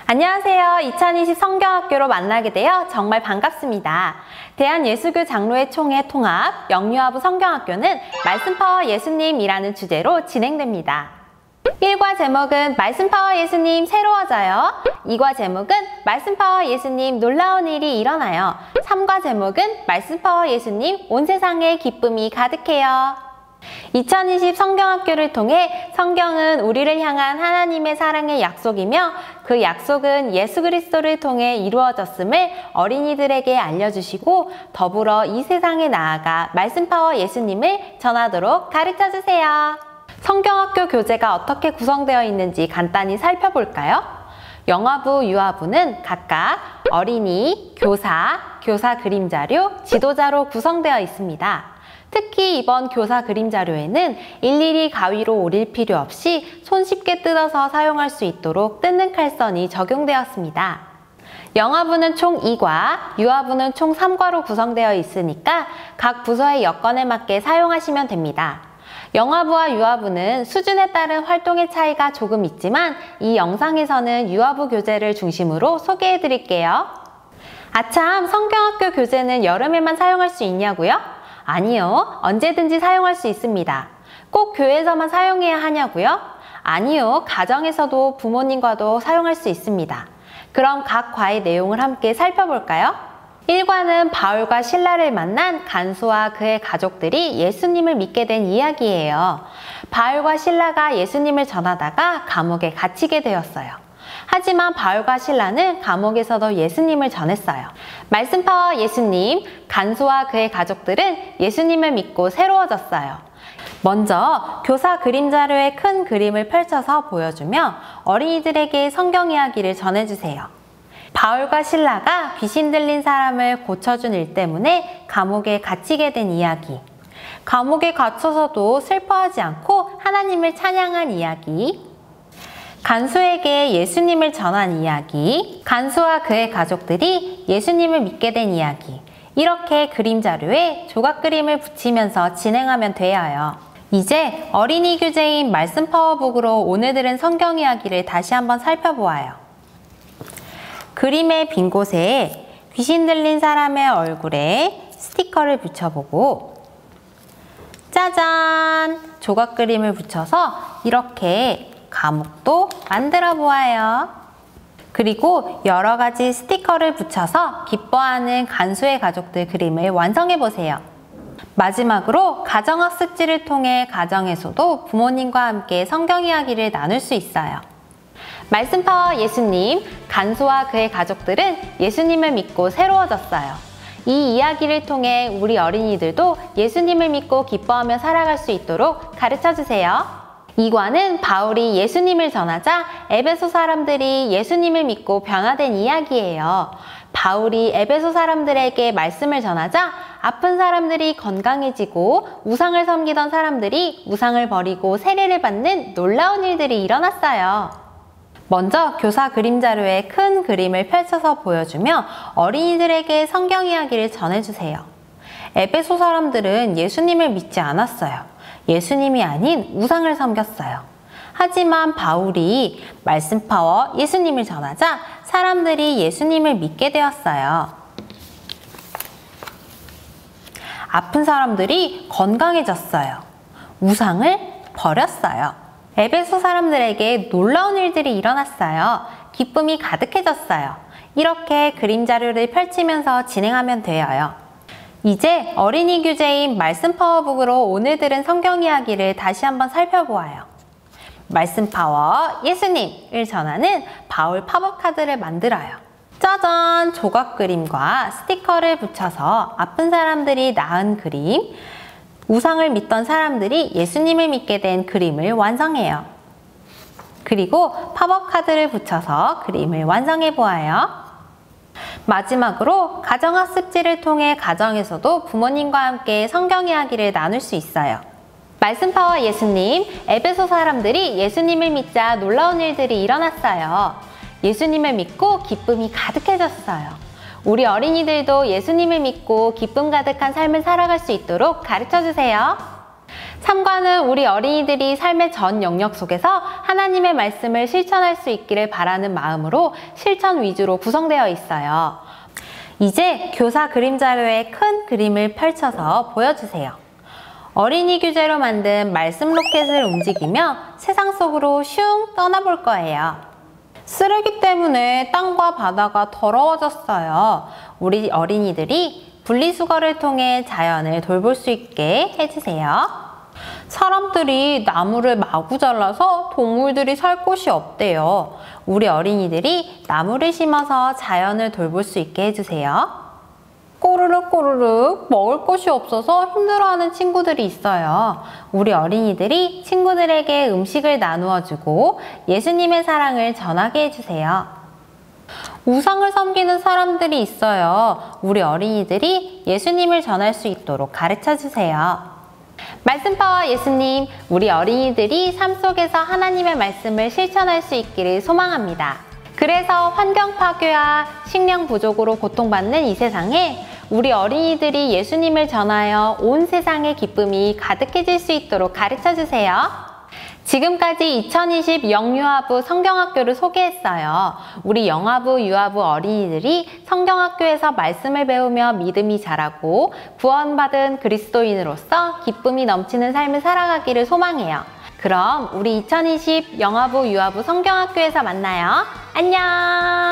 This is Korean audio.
안녕하세요. 2020 성경학교로 만나게 되어 정말 반갑습니다. 대한예수교 장로회 총회 통합 영유아부 성경학교는 말씀파워 예수님이라는 주제로 진행됩니다. 1과 제목은 말씀파워 예수님 새로워져요. 2과 제목은 말씀파워 예수님 놀라운 일이 일어나요. 3과 제목은 말씀파워 예수님 온 세상에 기쁨이 가득해요. 2020 성경학교를 통해 성경은 우리를 향한 하나님의 사랑의 약속이며 그 약속은 예수 그리스도를 통해 이루어졌음을 어린이들에게 알려주시고 더불어 이 세상에 나아가 말씀파워 예수님을 전하도록 가르쳐주세요. 성경학교 교재가 어떻게 구성되어 있는지 간단히 살펴볼까요? 영아부, 유아부는 각각 어린이, 교사, 교사 그림자료, 지도자로 구성되어 있습니다. 특히 이번 교사 그림자료에는 일일이 가위로 오릴 필요 없이 손쉽게 뜯어서 사용할 수 있도록 뜯는 칼선이 적용되었습니다. 영아부는 총 2과, 유아부는 총 3과로 구성되어 있으니까 각 부서의 여건에 맞게 사용하시면 됩니다. 영아부와 유아부는 수준에 따른 활동의 차이가 조금 있지만 이 영상에서는 유아부 교재를 중심으로 소개해 드릴게요. 아참, 성경학교 교재는 여름에만 사용할 수 있냐고요? 아니요, 언제든지 사용할 수 있습니다. 꼭 교회에서만 사용해야 하냐고요? 아니요, 가정에서도 부모님과도 사용할 수 있습니다. 그럼 각 과의 내용을 함께 살펴볼까요? 1과는 바울과 실라를 만난 간수와 그의 가족들이 예수님을 믿게 된 이야기예요. 바울과 실라가 예수님을 전하다가 감옥에 갇히게 되었어요. 하지만 바울과 실라는 감옥에서도 예수님을 전했어요. 말씀파워 예수님, 간수와 그의 가족들은 예수님을 믿고 새로워졌어요. 먼저 교사 그림자료의 큰 그림을 펼쳐서 보여주며 어린이들에게 성경 이야기를 전해주세요. 바울과 실라가 귀신 들린 사람을 고쳐준 일 때문에 감옥에 갇히게 된 이야기. 감옥에 갇혀서도 슬퍼하지 않고 하나님을 찬양한 이야기. 간수에게 예수님을 전한 이야기, 간수와 그의 가족들이 예수님을 믿게 된 이야기. 이렇게 그림 자료에 조각 그림을 붙이면서 진행하면 돼요. 이제 어린이 교재인 말씀 파워북으로 오늘 들은 성경 이야기를 다시 한번 살펴보아요. 그림의 빈 곳에 귀신 들린 사람의 얼굴에 스티커를 붙여보고 짜잔! 조각 그림을 붙여서 이렇게 감옥도 만들어 보아요. 그리고 여러 가지 스티커를 붙여서 기뻐하는 간수의 가족들 그림을 완성해 보세요. 마지막으로 가정학습지를 통해 가정에서도 부모님과 함께 성경 이야기를 나눌 수 있어요. 말씀파워 예수님, 간수와 그의 가족들은 예수님을 믿고 새로워졌어요. 이 이야기를 통해 우리 어린이들도 예수님을 믿고 기뻐하며 살아갈 수 있도록 가르쳐 주세요. 2과는 바울이 예수님을 전하자 에베소 사람들이 예수님을 믿고 변화된 이야기예요. 바울이 에베소 사람들에게 말씀을 전하자 아픈 사람들이 건강해지고 우상을 섬기던 사람들이 우상을 버리고 세례를 받는 놀라운 일들이 일어났어요. 먼저 교사 그림 자료에 큰 그림을 펼쳐서 보여주며 어린이들에게 성경 이야기를 전해주세요. 에베소 사람들은 예수님을 믿지 않았어요. 예수님이 아닌 우상을 섬겼어요. 하지만 바울이 말씀파워 예수님을 전하자 사람들이 예수님을 믿게 되었어요. 아픈 사람들이 건강해졌어요. 우상을 버렸어요. 에베소 사람들에게 놀라운 일들이 일어났어요. 기쁨이 가득해졌어요. 이렇게 그림 자료를 펼치면서 진행하면 돼요. 이제 어린이 교재인 말씀 파워북으로 오늘 들은 성경 이야기를 다시 한번 살펴보아요. 말씀 파워 예수님을 전하는 바울 팝업 카드를 만들어요. 짜잔! 조각 그림과 스티커를 붙여서 아픈 사람들이 나은 그림, 우상을 믿던 사람들이 예수님을 믿게 된 그림을 완성해요. 그리고 팝업 카드를 붙여서 그림을 완성해 보아요. 마지막으로 가정학습지를 통해 가정에서도 부모님과 함께 성경 이야기를 나눌 수 있어요. 말씀파워 예수님, 에베소 사람들이 예수님을 믿자 놀라운 일들이 일어났어요. 예수님을 믿고 기쁨이 가득해졌어요. 우리 어린이들도 예수님을 믿고 기쁨 가득한 삶을 살아갈 수 있도록 가르쳐주세요. 3과는 우리 어린이들이 삶의 전 영역 속에서 하나님의 말씀을 실천할 수 있기를 바라는 마음으로 실천 위주로 구성되어 있어요. 이제 교사 그림 자료에 큰 그림을 펼쳐서 보여주세요. 어린이 규제로 만든 말씀 로켓을 움직이며 세상 속으로 슝 떠나볼 거예요. 쓰레기 때문에 땅과 바다가 더러워졌어요. 우리 어린이들이 분리수거를 통해 자연을 돌볼 수 있게 해주세요. 사람들이 나무를 마구 잘라서 동물들이 살 곳이 없대요. 우리 어린이들이 나무를 심어서 자연을 돌볼 수 있게 해주세요. 꼬르륵 꼬르륵 먹을 것이 없어서 힘들어하는 친구들이 있어요. 우리 어린이들이 친구들에게 음식을 나누어 주고 예수님의 사랑을 전하게 해주세요. 우상을 섬기는 사람들이 있어요. 우리 어린이들이 예수님을 전할 수 있도록 가르쳐 주세요. 말씀파워 예수님, 우리 어린이들이 삶 속에서 하나님의 말씀을 실천할 수 있기를 소망합니다. 그래서 환경 파괴와 식량 부족으로 고통받는 이 세상에 우리 어린이들이 예수님을 전하여 온 세상의 기쁨이 가득해질 수 있도록 가르쳐 주세요. 지금까지 2020 영유아부 성경학교를 소개했어요. 우리 영아부, 유아부 어린이들이 성경학교에서 말씀을 배우며 믿음이 자라고 구원받은 그리스도인으로서 기쁨이 넘치는 삶을 살아가기를 소망해요. 그럼 우리 2020 영아부, 유아부 성경학교에서 만나요. 안녕!